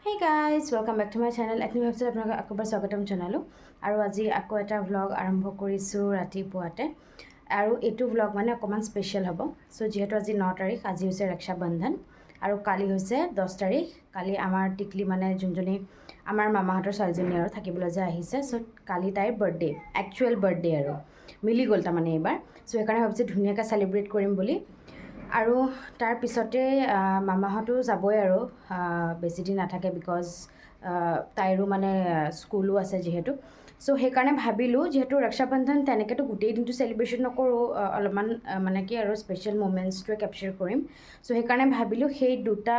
Hey guys, welcome back to my channel. Actually, I have to akbar swagatam janalu. Aru aji akko eta vlog arambho korisu rati puate. Aru etu vlog mane okoman special hobo. So jehetu aji 9 tarikh aji hoise Raksha Bandhan. Aru kali hoise 10 tarikh. Kali amar tikli mane junjoni amar mama hator saljoni aru thakibole je ahise. So kali tair birthday, actual birthday aru. Mili gol ta mane ebar. So ekane bhabise dhuniya ka celebrate korim boli. আৰু তাৰ পিছতে মামাহতো যাবই আৰু বেছি দিন নাথাকে because তাইৰো মানে স্কুলো আছে যেহেতু সো সেইকাৰণে ভাবিলোঁ যেহেতু ৰক্ষাবন্ধন তেনেকৈতো গোটেই দিনটো চেলিব্ৰেশ্যন নকৰোঁ অলপমান মানে কি আৰু স্পেচিয়েল মোমেণ্টছটোৱে কেপচাৰ কৰিম সো সেইকাৰণে ভাবিলোঁ সেই দুটা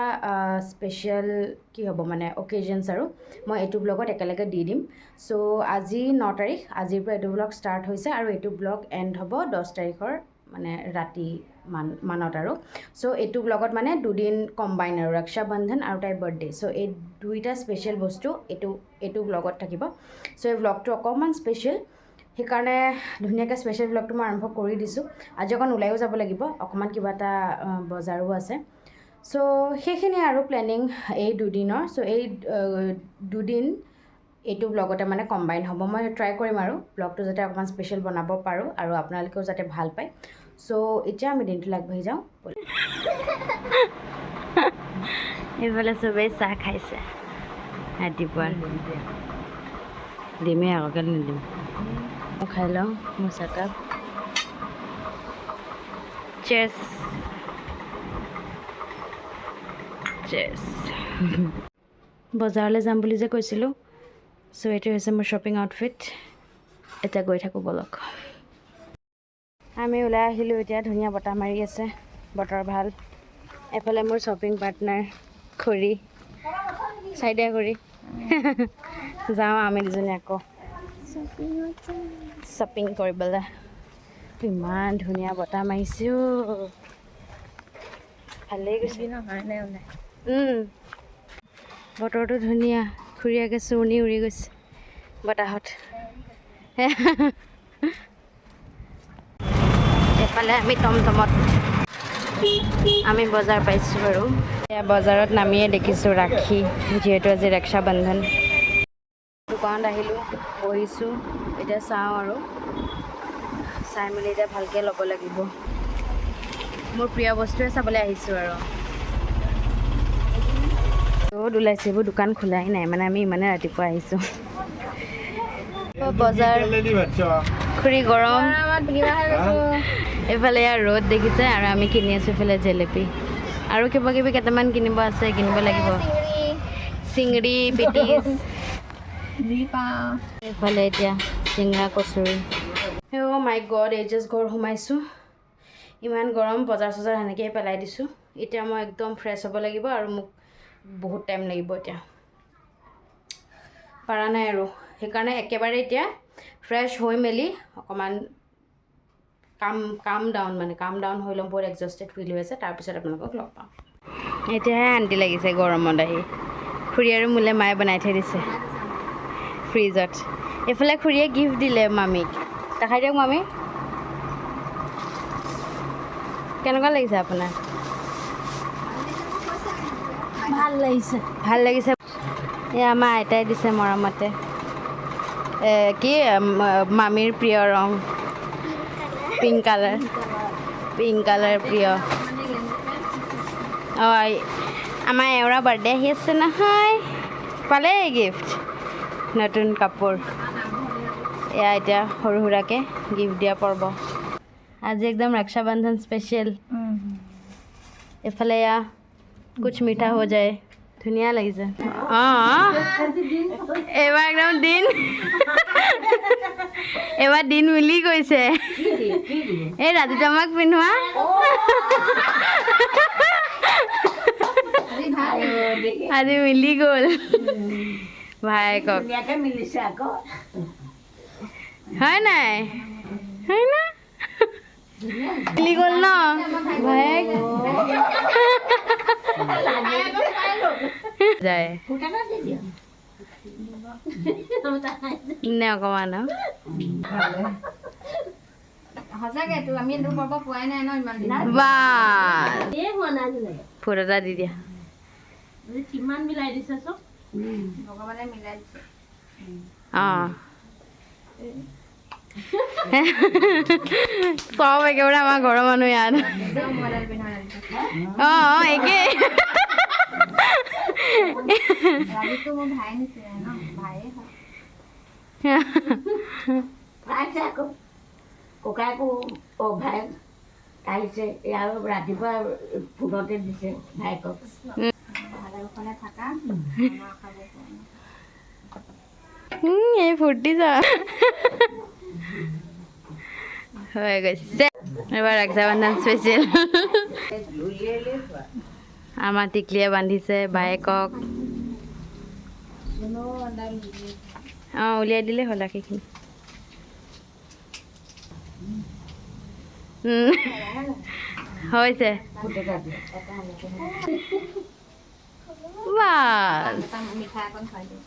স্পেচিয়েল কি হ'ব মানে অকেজনছ আৰু মই এইটো ব্লগত একেলগে দি দিম সো আজি 9 তাৰিখ আজিৰ পৰা এইটো ব্লগ ষ্টাৰ্ট হৈছে আৰু এইটো ব্লগ এণ্ড হ'ব 10 তাৰিখৰ মানে ৰাতি মানত আৰু সো এইটো ব্লগত মানে দুদিন কম্বাইন আৰু ৰক্ষা বন্ধন আৰু তাইৰ বাৰ্থডে সো এই দুইটা স্পেচিয়েল বস্তু এইটো ব্লগত থাকিব সো এই ব্লগটো অকণমান স্পেচিয়েল সেইকাৰণে ধুনীয়াকৈ স্পেচিয়েল ব্লগটো মই আৰম্ভ কৰি দিছোঁ আজি অকণ ওলাইও যাব লাগিব অকণমান কিবা এটা বজাৰো আছে সো সেইখিনি আৰু প্লেনিং এই দুদিনৰ সো এই দুদিন এইটো ব্লগতে মানে কম্বাইন হ'ব মই ট্ৰাই কৰিম আৰু ব্লগটো যাতে অকণমান স্পেচিয়েল বনাব পাৰোঁ আৰু আপোনালোকেও যাতে ভাল পায় সো এতিয়া আমি দিনটো আগবাঢ়ি যাওঁ এইফালে চবেই চাহ খাইছে ৰাতিপুৱা দিমেই আকৌ কেলৈ নিদিম মই খাই লওঁ মোৰ চাহকাপ চেছ চেছ বজাৰলৈ যাম বুলি যে কৈছিলোঁ সো এইটো হৈছে মোৰ শ্বপিং আউটফিট এতিয়া গৈ থাকোঁ বলক আমি ওলাই আহিলোঁ এতিয়া ধুনীয়া বতাহ মাৰি আছে বতৰ ভাল এফালে মোৰ শ্বপিং পাৰ্টনাৰ খুৰী চাইডে খুৰী যাওঁ আমি দুজনী আকৌ শ্বপিং কৰিবলৈ ইমান ধুনীয়া বতাহ মাৰিছে ভালেই গৈছে বতৰটো ধুনীয়া খুৰীয়াকে চুৰ্ণি উৰি গৈছে বতাহত এফালে আমি টমটমত আমি বজাৰ পাইছোঁ বাৰু এতিয়া বজাৰত নামিয়ে দেখিছোঁ ৰাখী যিহেতু আজি ৰক্ষা বন্ধন দোকানত আহিলোঁ বহিছোঁ এতিয়া চাওঁ আৰু চাই মেলি এতিয়া ভালকৈ ল'ব লাগিব মোৰ প্ৰিয় বস্তুৱে চাবলৈ আহিছোঁ আৰু বহুত ওলাইছে এইবোৰ দোকান খোলাই নাই মানে আমি ইমানে ৰাতিপুৱা আহিছোঁ বজাৰ খুৰী গৰম এইফালে ইয়াৰ ৰ'দ দেখিছে আৰু আমি কিনি আছোঁ এইফালে জেলেপি আৰু কিবা কিবি কেইটামান কিনিব আছে কিনিব লাগিব চিংৰি পেটিছ এইফালে এতিয়া চিংৰা কচুৰি অ' মাই গড এই জাষ্ট ঘৰ সোমাইছোঁ ইমান গৰম বজাৰ চজাৰ সেনেকৈয়ে পেলাই দিছোঁ এতিয়া মই একদম ফ্ৰেছ হ'ব লাগিব আৰু মোক বহুত টাইম লাগিব এতিয়া পৰা নাই আৰু সেইকাৰণে একেবাৰে এতিয়া ফ্ৰেছ হৈ মেলি অকণমান কাম ডাউন হৈ ল'ম বহুত এক্সজষ্টেড ফিল হৈ আছে তাৰপিছত আপোনালোকক লগ পাম এতিয়াহে শান্তি লাগিছে গৰমত আহি খুৰী আৰু মোলৈ মায়ে বনাই থৈ দিছে ফ্ৰিজত এইফালে খুৰীয়ে গিফ্ট দিলে মামীক দেখাই দিয়ক মামী কেনেকুৱা লাগিছে আপোনাৰ ভাল লাগিছে এই আমাৰ আইতাই দিছে মৰমতে কি মামীৰ প্ৰিয় ৰং পিংক কালাৰ প্ৰিয় অঁ আমাৰ এওঁৰা বাৰ্থডে আহি আছে নহয় পালে গিফ্ট নতুন কাপোৰ এয়া এতিয়া সৰু সুৰাকৈ গিফ্ট দিয়া পৰ্ব আজি একদম ৰক্ষা বন্ধন স্পেচিয়েল এইফালে এয়া কুছ মিঠা হৈ যায় ধুনীয়া লাগিছে অঁ এইবাৰ একদম এইবাৰ দিন মিলি গৈছে এই ৰাতিটো আমাক পিন্ধোৱা আজি মিলি গ'ল ভায়েকক হয় নাই হয় না মিলি গ'ল ন ভায়েক যায় নে অকণমান সঁচাকেতো আমি এইটো পৰ্ব পোৱাই নাই ন ইমান দিন ফুট এটা দি দিয়া কিমান মিলাই দিছে চব ভগৱানে মিলাই দিছে অঁ চব একেবাৰে আমাৰ ঘৰৰ মানুহ ইয়াত একদম মডেল পিন্ধা অঁ একেই ৰাজীৱটো মোৰ ভাই নিচিনাই ন ভাইয়ে হয় ককাইকো ভাই আহিছে আৰু ৰাতিপুৱা ফোনতে দিছে ভাইকক ভালে কুশলে থাকা আমাৰ খাব পৰা নাই। এই ফূৰ্তি যা হৈ গৈছে এবাৰ ৰক্ষাবন্ধন স্পেচিয়েল আমাৰ টিকলিয়ে বান্ধিছে বায়েকক অঁ উলিয়াই দিলেই হ'ল আৰু সেইখিনি হৈছে বাছ এটা মিঠাই অকণ খুৱাই দিওঁ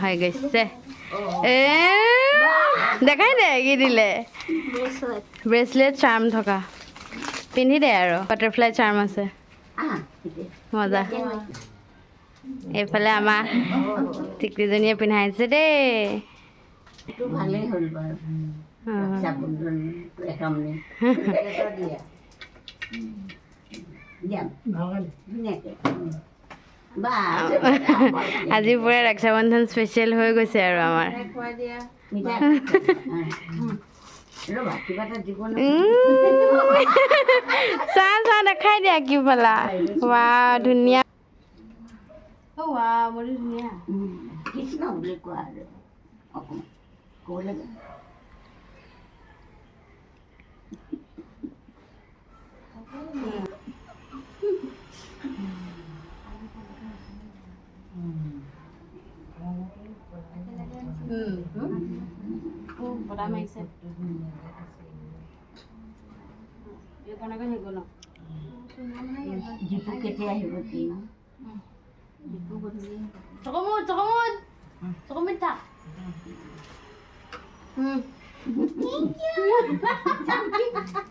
হৈ গৈছে দেখাই দে কি দিলে ব্ৰেচলেট চাৰ্ম থকা পিন্ধি দে আৰু বাটাৰফ্লাই চাৰ্ম আছে মজা এইফালে আমাৰ টিকলিজনীয়ে পিন্ধাইছে দেই এইটো ভালেই হ'ল বাৰু ৰক্ষাবন্ধনটো একামনি ধুনীয়াকৈ আজি পুৰা ৰক্ষাবন্ধন স্পেচিয়েল হৈ গৈছে আৰু আমাৰ খুৱাই দিয়া ৰ'বা কিবা এটা দিব চাহ চাহ দেখাই দিয়া কি পালা ৱা ধুনীয়া বৰ ধুনীয়া কৃষ্ণ বুলি কোৱা আৰু অকণমান ক'ব লাগে বতাহ মাৰিছে জিপু কেতিয়া আহিব কি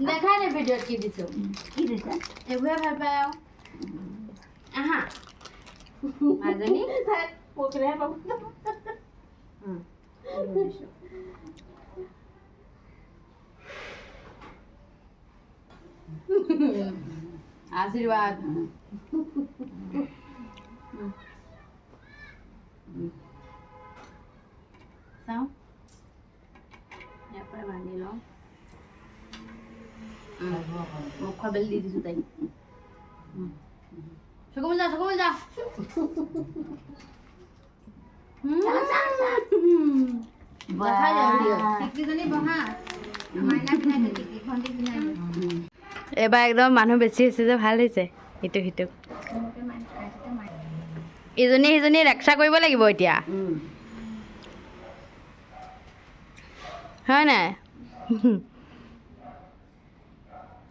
দেখাই দে ভিডিঅ'ত কি দিছো কি দিছা এইবোৰে ভাল পায় আৰু আহা মাজনী আশীৰ্বাদ চাওঁ ইয়াৰ পৰা বান্ধি লওঁ মুখৰ বেল দি দিছোঁ তাইক চকু যা দেখাই দে ভিডিঅ'ত টিকলিজনী বহা মাইনা পিন্ধাই দে টিকলি ভণ্টি পিন্ধাই দে এইবাৰ একদম মানুহ বেছি হৈছে যে ভাল হৈছে ইটো সিটো ইজনী সিজনী ৰক্ষা কৰিব লাগিব এতিয়া হয় নাই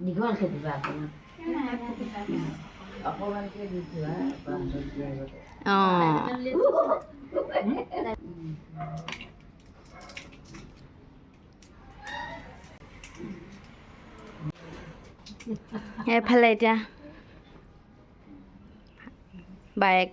দীঘলকৈ দিবা অকণমানকৈ দি দিবা অঁ এইফালে এতিয়া বায়েক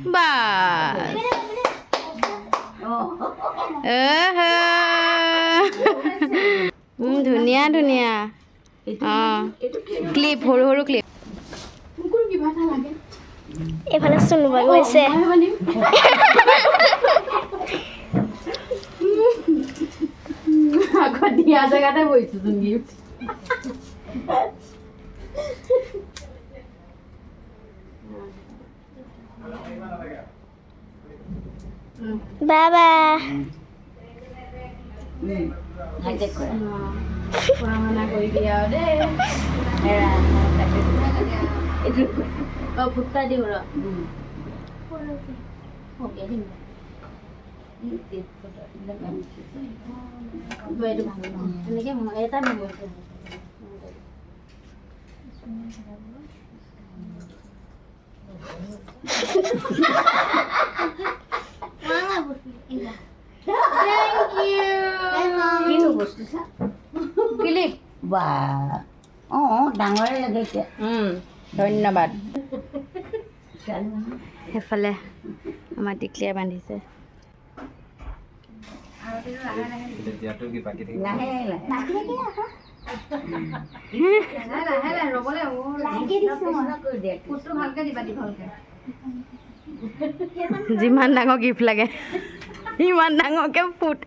বাস ধুনীয়া ধুনীয়া অঁ ক্লিপ সৰু সৰু ক্লিপ এইফালে চুনুবা গৈছে আকৌ দিয়া জেগাতে বহিছোঁ চোন গিফ্ট বাবা পঢ়া শুনা কৰিবি আৰু দেই অঁ ফুটা দিওঁ ৰ এইটো ভাঙি এনেকৈ এটা ভাঙি কিনো বস্তু চা ক্লিপ বা অঁ ডাঙৰে লাগে এতিয়া ধন্যবাদ ছোৱালী মানুহ সেইফালে আমাৰ টিকলিয়ে বান্ধিছে লাহে লাহে ৰ'বলৈ কৰি দিয়ে ফুটটো ভালকৈ দিবা দীঘলকৈ যিমান ডাঙৰ গিফ্ট লাগে ইমান ডাঙৰকে ফুট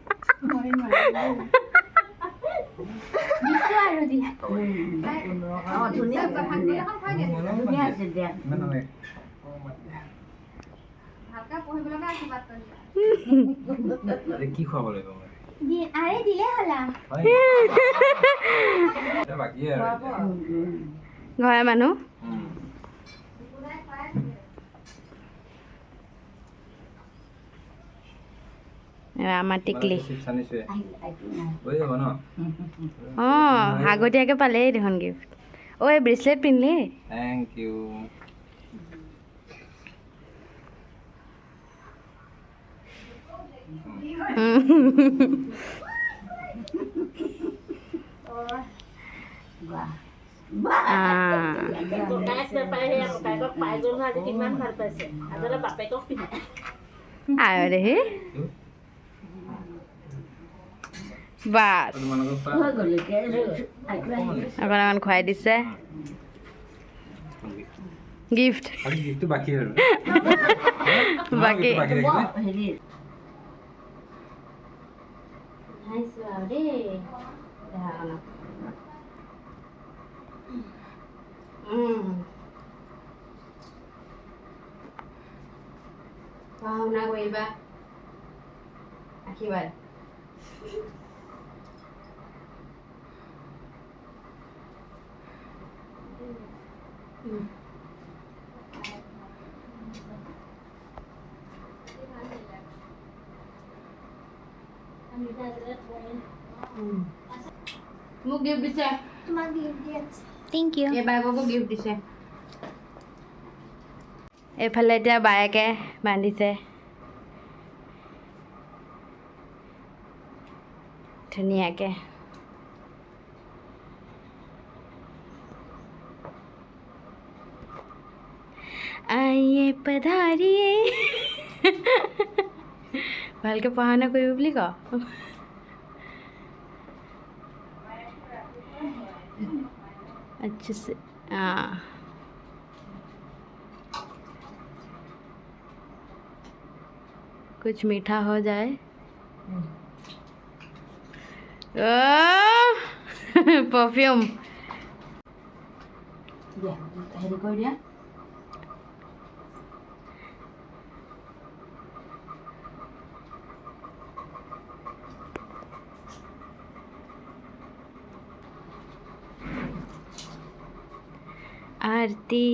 অঁ ধুনীয়া ধুনীয়া আছে দিয়া ভালকৈ পঢ়িবলৈকে আশীৰ্বাদ কৰিবা কি খুৱাব লাগিব মই আৰে দিলে হ'লা বাকী আৰু ঘৰৰ মানুহ আমাৰ টিকলি হৈ যাব ন অঁ আগতীয়াকৈ পালেই দেখোন গিফ্ট অ' এই ব্ৰেচলেট পিন্ধিলি থেংক ইউ আৰু দেহি বাছ তোমালোকৰ হৈ গ'ল এতিয়া অকণ অকণ খুৱাই দিছে গিফ্ট খালি গিফ্টটো বাকী আৰু বাকী হেৰি পঢ়া শুনা কৰিবা আশীৰ্বাদ মোক গিফ্ট দিছে তোমাক গিফ্ট দি আছে থেংক ইউ এই বায়েককো গিফ্ট দিছে এইফালে এতিয়া বায়েকে বান্ধিছে ধুনীয়াকে আইয়ে পধাৰিয়ে ভালকে পঢ়া শুনা কৰিব বুলি ক अच्छे से कुछ मीठा हो जाए परफ्यूम হেৰি কৰি দিয়া आरती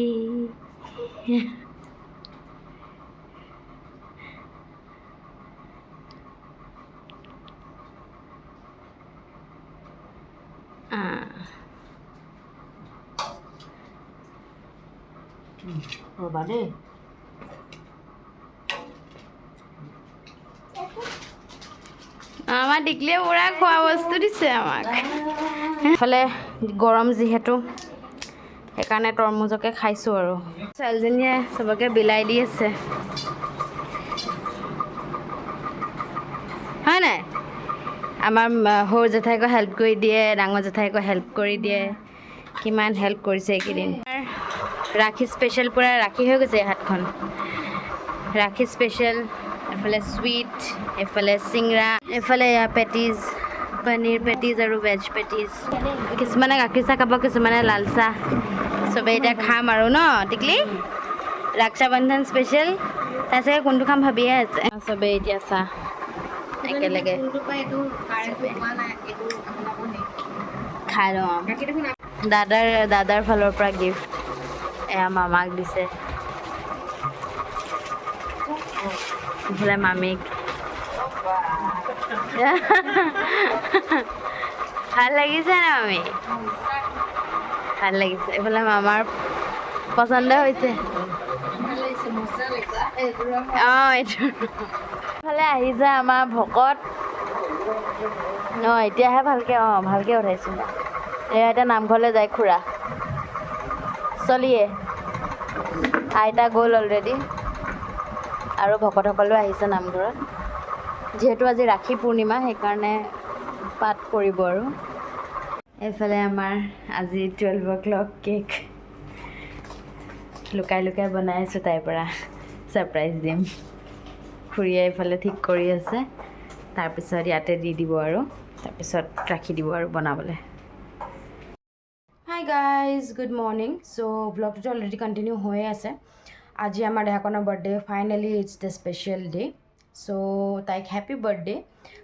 ৰ'বা দেই আমাৰ টিকলিয়ে পুৰা খোৱা বস্তু দিছে আমাক এইফালে গৰম যিহেতু সেইকাৰণে তৰমুজকে খাইছোঁ আৰু ছোৱালীজনীয়ে চবকে বিলাই দি আছে হয় নাই আমাৰ সৰু জেঠাইকো হেল্প কৰি দিয়ে ডাঙৰ জেঠাইকো হেল্প কৰি দিয়ে কিমান হেল্প কৰিছে এইকেইদিন ৰাখী স্পেচিয়েল পূৰা ৰাখী হৈ গৈছে হাতখন ৰাখী স্পেচিয়েল এফালে চুইট এফালে চিংৰা এফালে এয়া পেটিজ পনীৰ পেটিজ আৰু ভেজ পেটিজ কিছুমানে গাখীৰ চাহ খাব কিছুমানে লাল চাহ চবেই এতিয়া খাম আৰু ন টিকলি ৰক্ষা বন্ধন স্পেচিয়েল তাই চাগে কোনটো খাম ভাবিয়ে আছে চবেই এতিয়া চাহ একেলগে খাই লওঁ দাদাৰ ফালৰ পৰা গিফ্ট এয়া মামাক দিছে এইফালে মামীক ভাল লাগিছে না মামী ভাল লাগিছে এইফালে মামাৰ পচন্দ হৈছে অঁ এইটো এইফালে আহিছে আমাৰ ভকত অঁ এতিয়াহে ভালকৈ উঠাইছোঁ এয়া এতিয়া নামঘৰলৈ যায় খুৰা চলিয়ে আইতা গ'ল অলৰেডি আৰু ভকতসকলো আহিছে নামঘৰত যিহেতু আজি ৰাখী পূৰ্ণিমা সেইকাৰণে পাঠ কৰিব আৰু এইফালে আমাৰ আজি 12 o'clock কেক লুকাই লুকাই বনাই আছোঁ তাইৰ পৰা ছাৰপ্ৰাইজ দিম খুৰীয়ে এইফালে ঠিক কৰি আছে তাৰপিছত ইয়াতে দি দিব আৰু তাৰপিছত ৰাখি দিব আৰু বনাবলৈ hi guys good morning so' ব্লগটোতো অলৰেডি কণ্টিনিউ হৈয়ে আছে আজি আমাৰ দেহাকনৰ birthday finally it's the special day so' তাইক হেপী বাৰ্থডে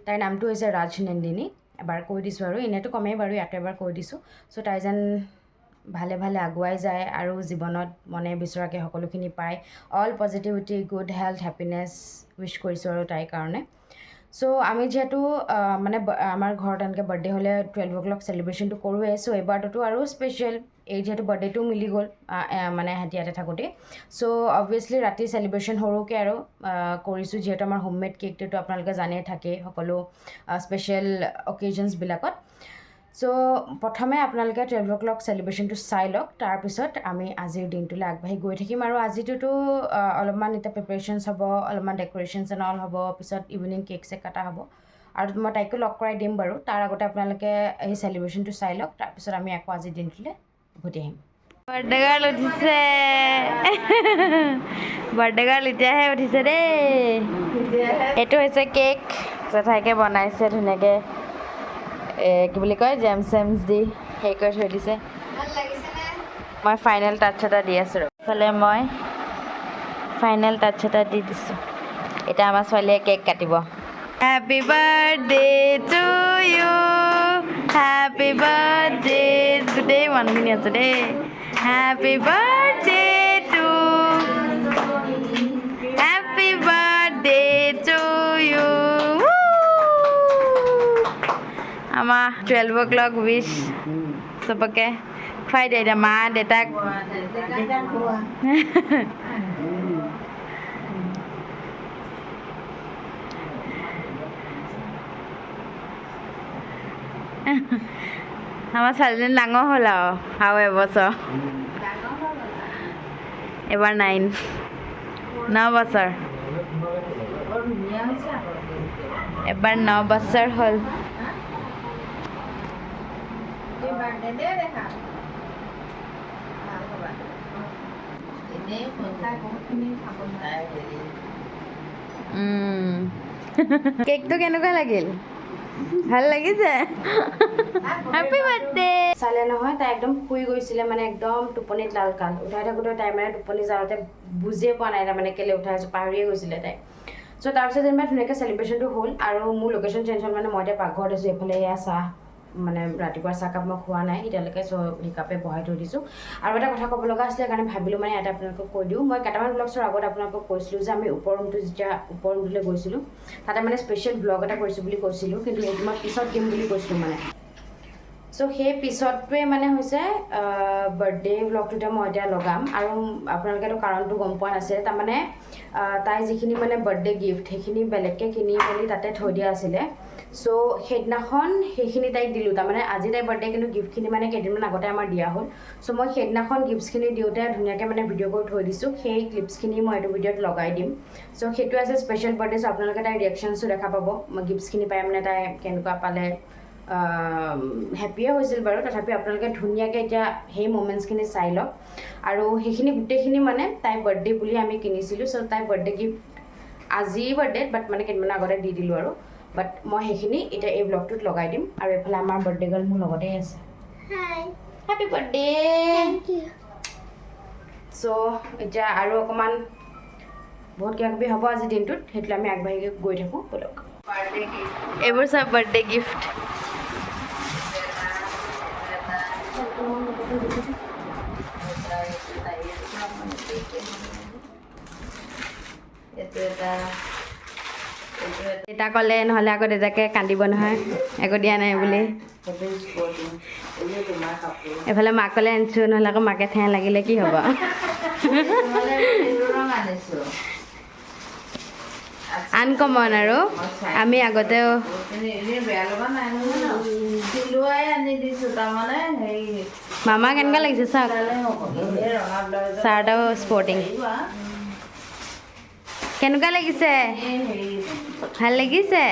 তাইৰ নামটো হৈছে ৰাজনন্দিনী এবাৰ কৈ দিছোঁ আৰু এনেইতো কমেই বাৰু ইয়াতে এবাৰ কৈ দিছোঁ চ' তাই যেন ভালে ভালে আগুৱাই যায় আৰু জীৱনত মনে বিচৰাকৈ সকলোখিনি পায় all positivity good health happiness wish কৰিছোঁ আৰু তাইৰ কাৰণে চ' আমি যিহেতু মানে আমাৰ ঘৰত এনেকৈ বাৰ্থডে হ'লে 12 o'clock চেলিব্ৰেশ্যনটো কৰোঁৱে চ' এইবাৰটোতো আৰু স্পেচিয়েল এই যিহেতু বাৰ্থডেটোও মিলি গ'ল মানে সিহঁতি ইয়াতে থাকোঁতে চ' অবভিয়াছলি ৰাতি চেলিব্ৰেশ্যন সৰুকৈ আৰু কৰিছোঁ যিহেতু আমাৰ হোমমেড কেকটোতো আপোনালোকে জানেই থাকেই সকলো স্পেচিয়েল অকেজনছবিলাকত চ' প্ৰথমে আপোনালোকে 12 o'clock চেলিব্ৰেশ্যনটো চাই লওক তাৰপিছত আমি আজিৰ দিনটোলৈ আগবাঢ়ি গৈ থাকিম আৰু আজিটোতো অলপমান এতিয়া প্ৰিপেৰেশ্যনছ হ'ব অলপমান ডেক'ৰেশ্যনছ এণ্ড অল হ'ব পিছত ইভিনিং কেক চেক কটা হ'ব আৰু মই তাইকো লগ কৰাই দিম বাৰু তাৰ আগতে আপোনালোকে এই চেলিব্ৰেশ্যনটো চাই লওক তাৰপিছত আমি আকৌ আজিৰ দিনটোলৈ উভতি আহিম বাৰ্থডে গাৰ্ল উঠিছে বাৰ্থডে গাৰ্ল এতিয়াহে উঠিছে দেই এইটো হৈছে কেক জেঠাইকে বনাইছে ধুনীয়াকৈ কি বুলি কয় জেমছ চেমছ দি হেৰি কৰি থৈ দিছে মই ফাইনেল টাচ এটা দি আছোঁ ইফালে মই ফাইনেল টাচ এটা দি দিছোঁ এতিয়া আমাৰ ছোৱালীয়ে কেক কাটিব happy birthday to you happy birthday গোটেই মানুহখিনি আছোঁ দেই happy birthday to happy birthday to you আমাৰ 12 o'clock উইচ চবকে খুৱাই দিয়ে এতিয়া মা দেউতাক আমাৰ ছোৱালীজনী ডাঙৰ হ'ল আৰু এবছৰ এবাৰ 9 বছৰ এবাৰ 9 বছৰ হ'ল কেকটো কেনেকুৱা লাগিল ভাল লাগিছে হেপী বাৰ্থডে চালে নহয় তাই একদম শুই গৈছিলে মানে একদম টোপনিত লাল কাল উঠাই থাকোঁতে তাই মানে টোপনি যাওঁতে বুজিয়ে পোৱা নাই তাৰমানে কেলৈ উঠাই আছোঁ পাহৰিয়ে গৈছিলে তাই চ' তাৰপিছত যেনিবা ধুনীয়াকৈ চেলিব্ৰেশ্যনটো হ'ল আৰু মোৰ লোকেশ্যন চেঞ্জ হ'ল মানে মই এতিয়া পাকঘৰত আছোঁ এইফালে এয়া চাহ মানে ৰাতিপুৱা চাহকাপ মই খোৱা নাই এতিয়ালৈকে চ' হিকাপে বহাই থৈ দিছোঁ আৰু এটা কথা ক'ব লগা আছিলে কাৰণে ভাবিলোঁ মানে ইয়াতে আপোনালোকক কৈ দিওঁ মই কেইটামান ব্লগছৰ আগত আপোনালোকক কৈছিলোঁ যে আমি ওপৰ ৰুমটো যেতিয়া ওপৰ ৰুমটোলৈ গৈছিলোঁ তাতে মানে স্পেচিয়েল ব্লগ এটা কৰিছোঁ বুলি কৈছিলোঁ কিন্তু সেইটো মই পিছত দিম বুলি কৈছিলোঁ মানে চ' সেই পিছতটোৱে মানে হৈছে বাৰ্থডে ব্লগটোতে মই এতিয়া লগাম আৰু আপোনালোকেতো কাৰণটো গম পোৱা নাছিলে তাৰমানে তাই যিখিনি মানে বাৰ্থডে গিফ্ট সেইখিনি বেলেগকৈ কিনি মেলি তাতে থৈ দিয়া আছিলে চ' সেইদিনাখন সেইখিনি তাইক দিলোঁ তাৰমানে আজি তাইৰ বাৰ্থডে কিন্তু গিফ্টখিনি মানে কেইদিনমান আগতে আমাৰ দিয়া হ'ল চ' মই সেইদিনাখন গিফ্টছখিনি দিওঁতে ধুনীয়াকৈ মানে ভিডিঅ' কৰি থৈ দিছোঁ সেই ক্লিপছখিনি মই এইটো ভিডিঅ'ত লগাই দিম চ' সেইটো আছে স্পেচিয়েল বাৰ্থডে চ' আপোনালোকে তাইৰ ৰিয়েকশ্যনছো দেখা পাব গিফ্টছখিনি পাই মানে তাই কেনেকুৱা পালে হেপিয়ে হৈছিল বাৰু তথাপি আপোনালোকে ধুনীয়াকৈ এতিয়া সেই মোমেণ্টছখিনি চাই লওক আৰু সেইখিনি গোটেইখিনি মানে তাইৰ বাৰ্থডে বুলি আমি কিনিছিলোঁ চ' তাইৰ বাৰ্থডে গিফ্ট আজি বাৰ্থডে বাট মানে কেইদিনমান আগতে দি দিলোঁ আৰু বাট মই সেইখিনি এতিয়া এই ব্লগটোত লগাই দিম আৰু এইফালে আমাৰ বাৰ্থডে গাৰ্ল মোৰ লগতেই আছে হেপী বাৰ্থডে চ' এতিয়া আৰু অকণমান বহুত কিবা কিবি হ'ব আজিৰ দিনটোত সেইটোলৈ আমি আগবাঢ়ি গৈ থাকোঁ ব'লক এইবোৰ চব বাৰ্থডে গিফ্ট এইটো এটা দেউতা ক'লে নহ'লে আকৌ দেউতাকে কান্দিব নহয় একো দিয়া নাই বুলি এফালে মাক ক'লে আনিছোঁ নহ'লে আকৌ মাকে ঠেহ লাগিলে কি হ'ব আনকমন আৰু আমি আগতেও মামা কেনেকুৱা লাগিছে চাওক চাৰ্ট আৰু স্পৰ্টিং কেনেকুৱা লাগিছে ভাল লাগিছে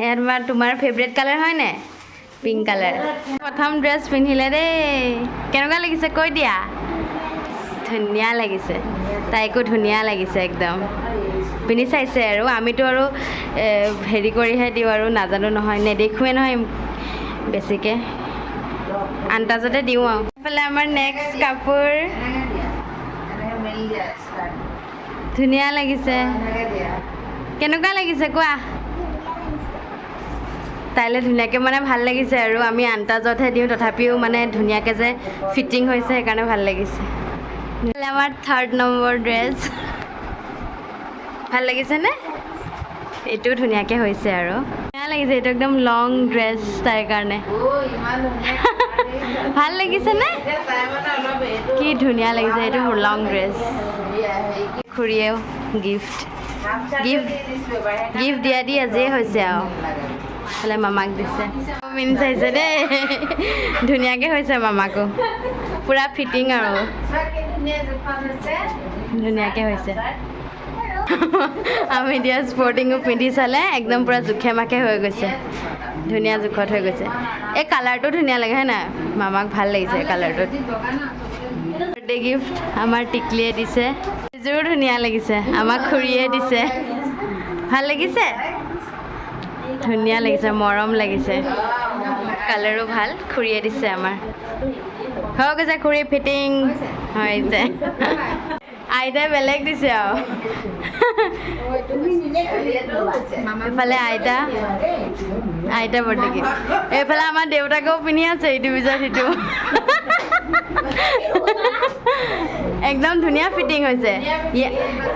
এয়া তোমাৰ ফেভৰেট কালাৰ হয়নে পিংক কালাৰ প্ৰথম ড্ৰেছ পিন্ধিলে দেই কেনেকুৱা লাগিছে কৈ দিয়া ধুনীয়া লাগিছে তাইকো ধুনীয়া লাগিছে একদম পিন্ধি চাইছে আৰু আমিতো আৰু হেৰি কৰিহে দিওঁ আৰু নাজানো নহয় নেদেখোৱে নহয় বেছিকৈ আন্তাজতে দিওঁ আৰু এইফালে আমাৰ নেক্সট কাপোৰ ধুনীয়া লাগিছে কেনেকুৱা লাগিছে কোৱা তাইলৈ ধুনীয়াকৈ মানে ভাল লাগিছে আৰু আমি আন্তাজতহে দিওঁ তথাপিও মানে ধুনীয়াকৈ যে ফিটিং হৈছে সেইকাৰণে ভাল লাগিছে আমাৰ 3rd নম্বৰ ড্ৰেছ ভাল লাগিছেনে এইটো ধুনীয়াকৈ হৈছে আৰু ধুনীয়া লাগিছে এইটো একদম লং ড্ৰেছ তাইৰ কাৰণে ভাল লাগিছেনে কি ধুনীয়া লাগিছে এইটো লং ড্ৰেছ খুৰীয়েও গিফ্ট দিয়া দি আজিয়ে হৈছে আৰু এইফালে মামাক দিছে মিনি চাইছে দেই ধুনীয়াকৈ হৈছে মামাকো পূৰা ফিটিং আৰু ধুনীয়াকৈ হৈছে আমি দিয়া স্পৰ্টিঙো পিন্ধি চালে একদম পূৰা জোখে মাখে হৈ গৈছে ধুনীয়া জোখত হৈ গৈছে এই কালাৰটো ধুনীয়া লাগে হয় নাই মামাক ভাল লাগিছে কালাৰটোত বাৰ্থডে গিফ্ট আমাৰ টিকলিয়ে দিছে এযোৰো ধুনীয়া লাগিছে আমাক খুৰীয়ে দিছে ভাল লাগিছে ধুনীয়া লাগিছে মৰম লাগিছে কালাৰো ভাল খুৰীয়ে দিছে আমাৰ হৈ গৈছে খুৰী ফিটিং হৈছে আইতাই বেলেগ দিছে আৰু এইফালে আইতা বাৰ্থডে গিফ্ট এইফালে আমাৰ দেউতাকেও পিন্ধি আছে ইটো পিছত সিটো একদম ধুনীয়া ফিটিং হৈছে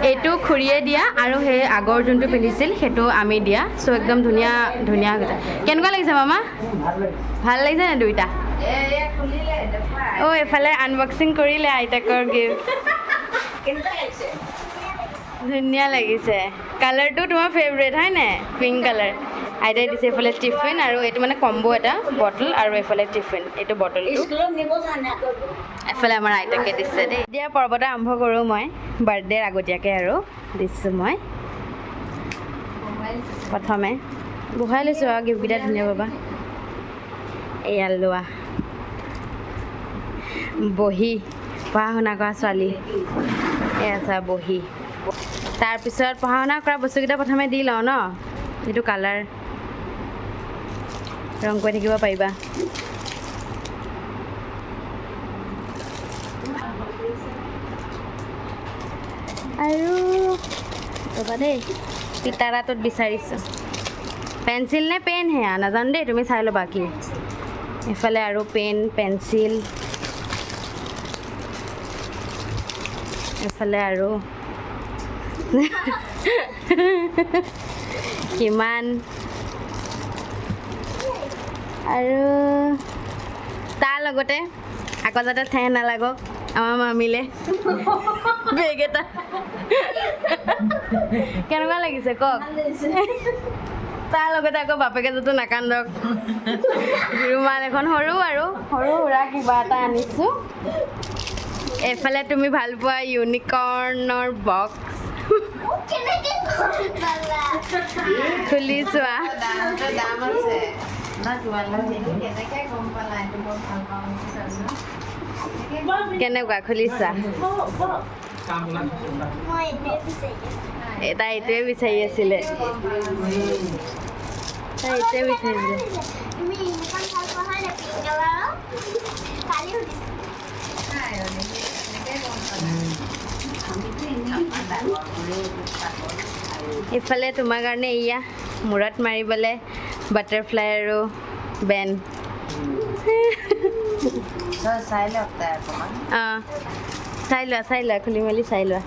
এইটো খুৰীয়ে দিয়া আৰু সেই আগৰ যোনটো পিন্ধিছিল সেইটো আমি দিয়া চ' একদম ধুনীয়া হৈছে কেনেকুৱা লাগিছে মামা ভাল লাগিছে নে দুইটা অঁ এইফালে আনবক্সিং কৰিলে আইতাকৰ গিফ্ট ধুনীয়া লাগিছে কালাৰটো তোমাৰ ফেভৰেট হয় নাই পিংক কালাৰ আইতাই দিছে এইফালে টিফিন আৰু এইটো মানে কম্বো এটা বটল আৰু এইফালে টিফিন এইটো বটলটো এফালে আমাৰ আইতাকে দিছে দেই এতিয়া পৰ্বটা আৰম্ভ কৰোঁ মই বাৰ্থডেৰ আগতীয়াকৈ আৰু দিছোঁ মই প্ৰথমে বহাই লৈছোঁ আৰু গিফ্টকেইটা ধুনীয়া পাবা এয়া লোৱা বহি পঢ়া শুনা কৰা ছোৱালী এয়া চা বহি তাৰপিছত পঢ়া শুনা কৰা বস্তুকেইটা প্ৰথমে দি লওঁ ন এইটো কালাৰ ৰং কৰি থাকিব পাৰিবা আৰু ৰ'বা দেই পিতাৰাটোত বিচাৰিছোঁ পেঞ্চিল নে পেন সেয়া নাজানো দেই তুমি চাই ল'বা কি এইফালে আৰু পেন পেঞ্চিল এইফালে আৰু কিমান আৰু তাৰ লগতে আকৌ যাতে ঠেহ নালাগক আমাৰ মামিলে বেগ এটা কেনেকুৱা লাগিছে কওক তাৰ লগতে আকৌ বাপেকে যাতে নাকান্দক ৰুমাল এখন সৰু সুৰা কিবা এটা আনিছোঁ এইফালে তুমি ভাল পোৱা ইউনিকৰ্ণৰ বক্স খুলি চোৱা কেনেকুৱা খুলিছা তাই এইটোৱে বিচাৰি আছিলে ইফালে তোমাৰ কাৰণে এয়া মূৰত মাৰিবলৈ বাটাৰফ্লাই আৰু বেন চাই লোৱা খুলি মেলি চাই লোৱা